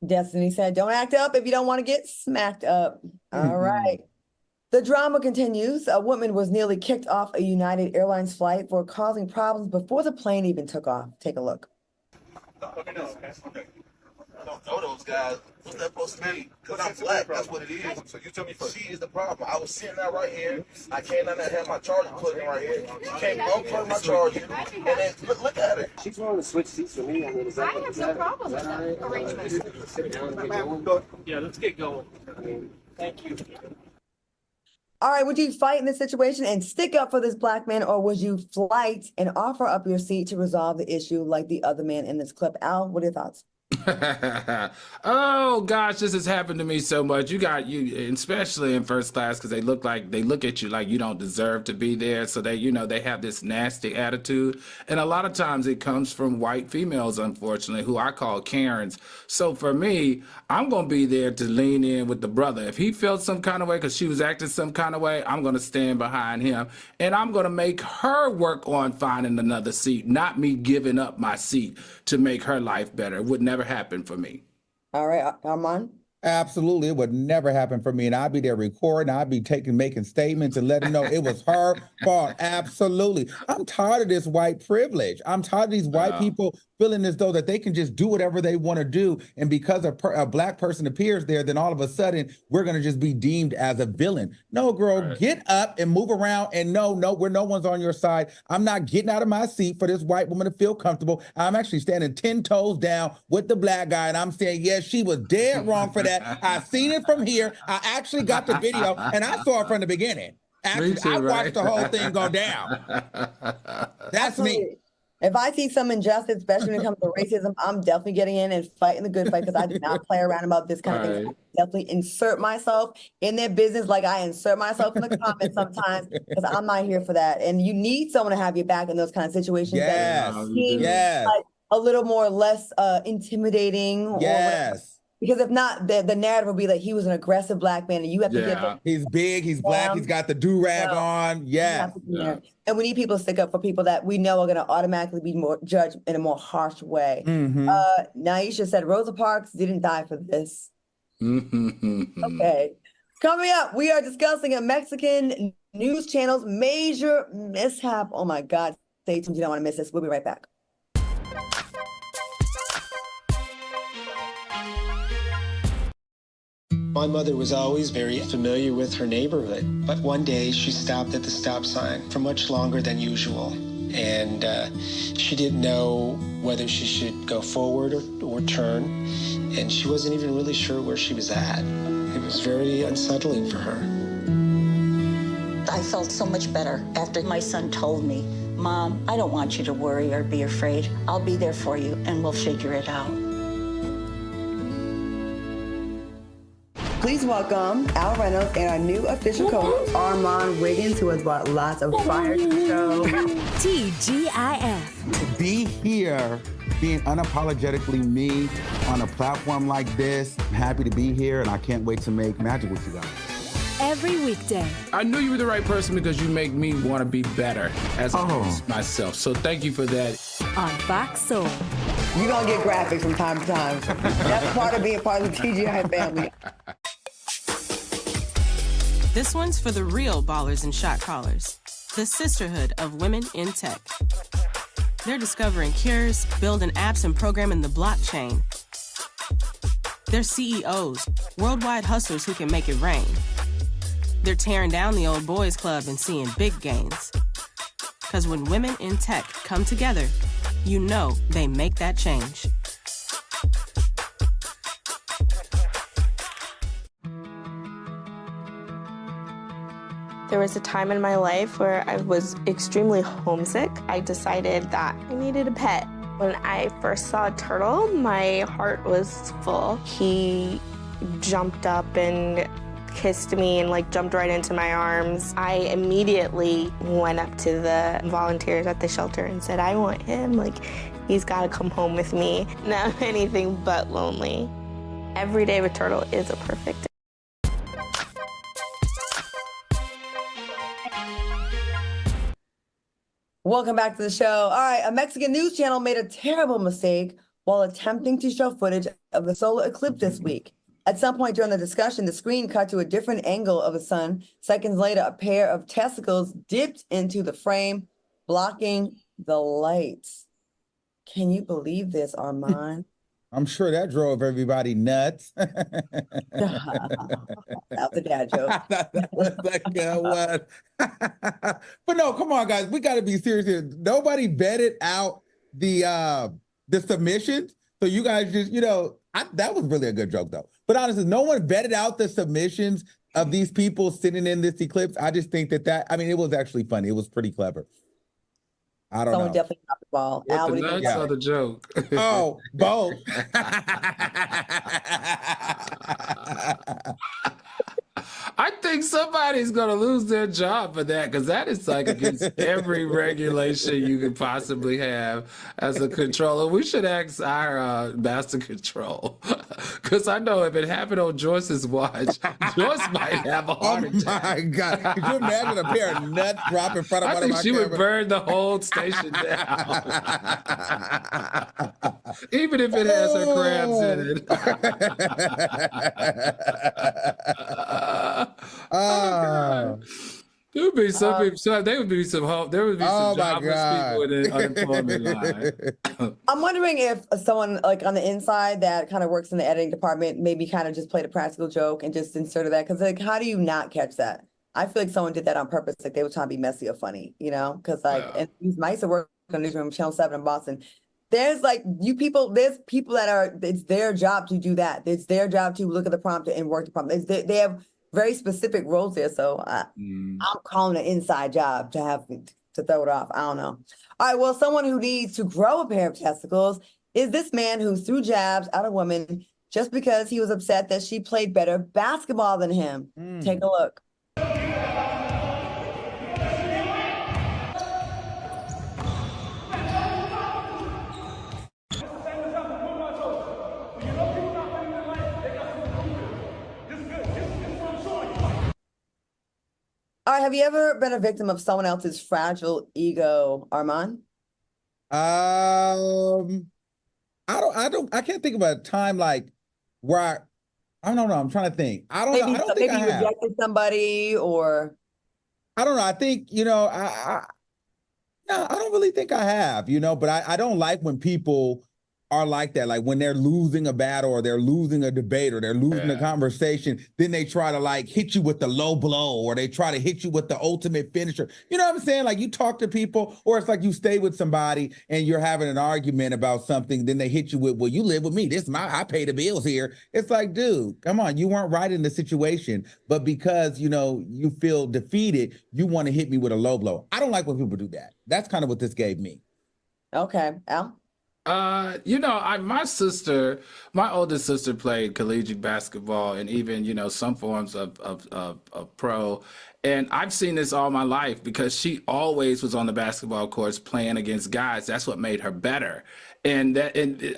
Destiny said, don't act up if you don't want to get smacked up. All right. The drama continues. A woman was nearly kicked off a United Airlines flight for causing problems before the plane even took off. Take a look. I don't know those guys. What's that supposed to mean? Because I'm black, that's what it is. So you tell me first. She is the problem. I was sitting out right here. I cannot have my charger plugged in right here. She can't unplug my charger. And then look at her. She's willing to switch seats with me. I mean, I have no problem with that arrangement. Sit down and get going. Yeah, let's get going. I mean, thank you. All right, would you fight in this situation and stick up for this black man, or would you flight and offer up your seat to resolve the issue like the other man in this clip? Al, what are your thoughts? Oh gosh, this has happened to me so much. You especially in first class, because they look at you like you don't deserve to be there. So they have this nasty attitude, and a lot of times it comes from white females, unfortunately, who I call Karens. So for me, I'm gonna be there to lean in with the brother. If he felt some kind of way because she was acting some kind of way, I'm gonna stand behind him, and I'm gonna make her work on finding another seat, not me giving up my seat to make her life better. It would never happen for me. All right, Armand? Absolutely. It would never happen for me. And I'd be there recording. I'd be making statements and letting them know it was her fault. Absolutely. I'm tired of this white privilege. I'm tired of these white people feeling as though that they can just do whatever they want to do. And because a black person appears there, then all of a sudden we're going to just be deemed as a villain. No, girl, get up and move around. And no, where no one's on your side. I'm not getting out of my seat for this white woman to feel comfortable. I'm actually standing 10 toes down with the black guy. And I'm saying, yes, she was dead wrong for that. I've seen it from here. I actually got the video and I saw it from the beginning. Actually, too, I right? watched the whole thing go down. That's me. If I see some injustice, especially when it comes to racism, I'm definitely getting in and fighting the good fight because I do not play around about this kind of thing. Right. I definitely insert myself in their business like I insert myself in the comments sometimes because I'm not here for that. And you need someone to have your back in those kind of situations. Yes. That seem Yes. like a little more or less intimidating. Or whatever. Because if not, the narrative will be like he was an aggressive black man and you have to get them. He's big, he's black, he's got the do-rag on. Yeah. And we need people to stick up for people that we know are going to automatically be more judged in a more harsh way. Mhm. Naisha said Rosa Parks didn't die for this. Okay. Coming up, we are discussing a Mexican news channel's major mishap. Oh my God. Stay tuned. You don't want to miss this. We'll be right back. My mother was always very familiar with her neighborhood, but one day she stopped at the stop sign for much longer than usual. And she didn't know whether she should go forward or turn, and she wasn't even really sure where she was at. It was very unsettling for her. I felt so much better after my son told me, Mom, I don't want you to worry or be afraid. I'll be there for you, and we'll figure it out. Please welcome Al Reynolds and our new official co-host, Armand Wiggins, who has brought lots of fire to the show. TGIF. To be here, being unapologetically me on a platform like this, I'm happy to be here, and I can't wait to make magic with you guys. Every weekday. I knew you were the right person because you make me want to be better as myself. So thank you for that. On Fox Soul. You're going to get graphics from time to time. That's part of being part of the TGI family. This one's for the real ballers and shot callers, the sisterhood of women in tech. They're discovering cures, building apps, and programming the blockchain. They're CEOs, worldwide hustlers who can make it rain. They're tearing down the old boys club and seeing big gains. Because when women in tech come together, you know they make that change. There was a time in my life where I was extremely homesick. I decided that I needed a pet. When I first saw a turtle, my heart was full. He jumped up and kissed me and jumped right into my arms. I immediately went up to the volunteers at the shelter and said, I want him. He's got to come home with me. Now I'm anything but lonely. Every day with turtle is a perfect day. Welcome back to the show. All right, a Mexican news channel made a terrible mistake while attempting to show footage of the solar eclipse this week. At some point during the discussion, the screen cut to a different angle of the sun. Seconds later, a pair of testicles dipped into the frame, blocking the lights. Can you believe this, Armand? I'm sure that drove everybody nuts. That was a dad joke. That was a good one. But no, come on, guys. We got to be serious here. Nobody vetted out the submissions. So you guys just, that was really a good joke, though. But honestly, no one vetted out the submissions of these people sitting in this eclipse. I just think that it was actually funny. It was pretty clever. I don't know. Someone definitely dropped the ball. Al, The nuts or the joke? Oh, both. I think somebody's going to lose their job for that because that is against every regulation you could possibly have as a controller. We should ask our master control because I know if it happened on Joyce's watch, Joyce might have a heart attack. Oh my God. Could you imagine a pair of nuts drop in front of one of my I think she cameras? would burn the whole station down. Even if it has her crabs in it. There would be some people. There would be some jobless people in the unemployment line. I'm wondering if someone on the inside that kind of works in the editing department maybe kind of just played a practical joke and just inserted that because how do you not catch that? I feel like someone did that on purpose, they were trying to be messy or funny, because and these mice are working on Newsroom Channel 7 in Boston. There's people that it's their job to do that. It's their job to look at the prompt and work the prompt. They have very specific roles there. So I'm calling it an inside job to have to throw it off. I don't know. All right. Well, someone who needs to grow a pair of testicles is this man who threw jabs at a woman just because he was upset that she played better basketball than him. Take a look. All right, have you ever been a victim of someone else's fragile ego, Armand? I can't think of a time like where I don't know. I'm trying to think. I don't know. I don't think I maybe you have. rejected somebody, or I don't know. I think, no, I don't really think I have, but I don't like when people are like that. Like when they're losing a battle or they're losing a debate or they're losing a conversation, then they try to like hit you with the low blow or they try to hit you with the ultimate finisher. You know what I'm saying? Like you talk to people, or it's like you stay with somebody and you're having an argument about something, then they hit you with, well, you live with me. I pay the bills here. It's like, dude, come on. You weren't right in the situation, but because, you feel defeated, you want to hit me with a low blow. I don't like when people do that. That's kind of what this gave me. Okay. Al? My oldest sister played collegiate basketball and even, some forms of pro. And I've seen this all my life because she always was on the basketball courts playing against guys. That's what made her better. And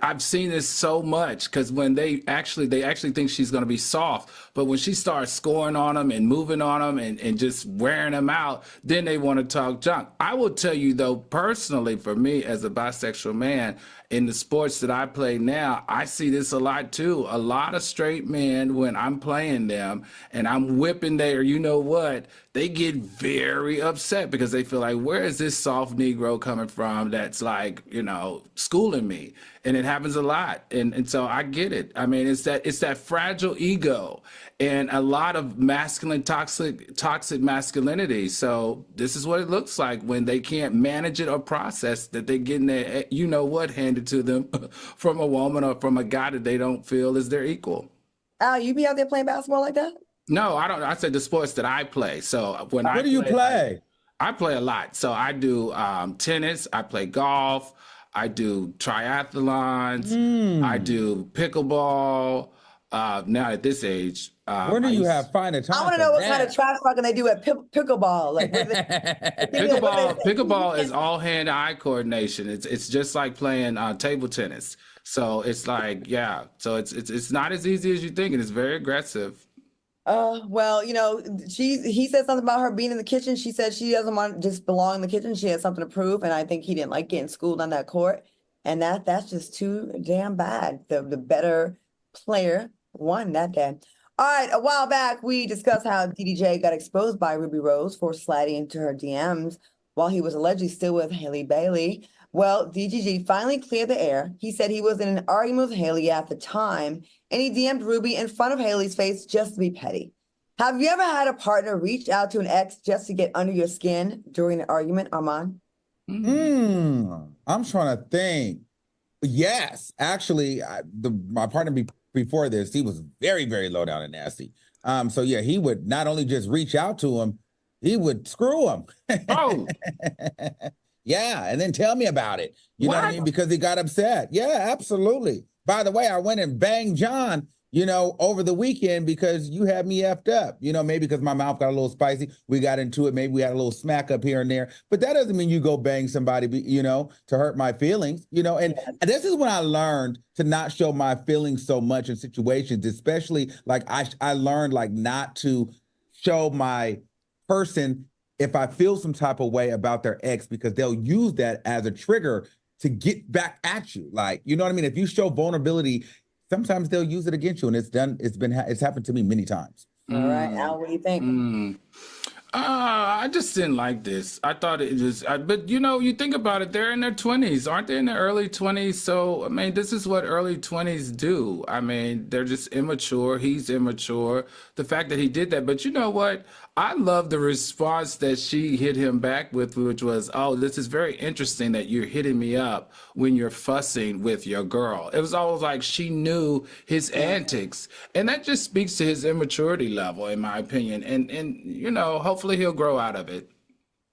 I've seen this so much because when they actually think she's going to be soft, but when she starts scoring on them and moving on them and just wearing them out, then they want to talk junk. I will tell you though, personally, for me as a bisexual man, in the sports that I play now, I see this a lot too. A lot of straight men, when I'm playing them and I'm whipping their, they get very upset because they feel like, where is this soft Negro coming from that's like, schooling me? And it happens a lot. And so I get it. I mean, it's that fragile ego and a lot of masculine, toxic masculinity. So this is what it looks like when they can't manage it or process that they're getting their, handed to them from a woman or from a guy that they don't feel is their equal. Al, you be out there playing basketball like that? No, I don't. I said the sports that I play. So when Where do you play? I play a lot. So I do tennis. I play golf. I do triathlons. I do pickleball. Now at this age, where do you find a time? I want to know what kind of trash talking they do at pickleball. Like pickleball is all hand-eye coordination. It's just like playing table tennis. So it's like, so it's not as easy as you think, and it's very aggressive. Well, he said something about her being in the kitchen. She said she doesn't want to just belong in the kitchen. She has something to prove, and I think he didn't like getting schooled on that court, and that's just too damn bad. The better player won that day. All right, a while back, we discussed how DDJ got exposed by Ruby Rose for sliding into her DMs while he was allegedly still with Haley Bailey. Well, DGG finally cleared the air. He said he was in an argument with Haley at the time, and he DM'd Ruby in front of Haley's face just to be petty. Have you ever had a partner reach out to an ex just to get under your skin during an argument, Armand? I'm trying to think. Yes, actually, my partner before this, he was very, very low down and nasty. So yeah, he would not only just reach out to him, he would screw him. Oh. Yeah, and then tell me about it. You know what I mean? Because he got upset. Yeah, absolutely. By the way, I went and banged John, over the weekend because you had me effed up. Maybe because my mouth got a little spicy. We got into it. Maybe we had a little smack up here and there. But that doesn't mean you go bang somebody, to hurt my feelings, And this is when I learned to not show my feelings so much in situations, especially like I learned like not to show my person if I feel some type of way about their ex, because they'll use that as a trigger to get back at you. Like, you know what I mean? If you show vulnerability, sometimes they'll use it against you. And it's happened to me many times. All right, Al, what do you think? I just didn't like this. I thought it was, but you think about it, they're in their 20s, aren't they in their early 20s? So, I mean, this is what early 20s do. I mean, they're just immature. He's immature. The fact that he did that. But you know what? I love the response that she hit him back with, which was, oh, this is very interesting that you're hitting me up when you're fussing with your girl. It was almost like she knew his antics. And that just speaks to his immaturity level, in my opinion. And hopefully he'll grow out of it.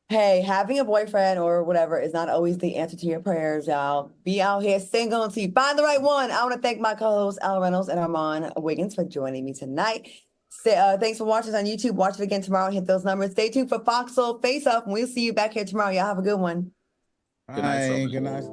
Hey, having a boyfriend or whatever is not always the answer to your prayers, y'all. Be out here single until you find the right one. I want to thank my co-hosts, Al Reynolds and Armand Wiggins, for joining me tonight. Thanks for watching us on YouTube. Watch it again tomorrow. Hit those numbers. Stay tuned for Fox Soul Face Off, and we'll see you back here tomorrow. Y'all have a good one. Good night. Good night.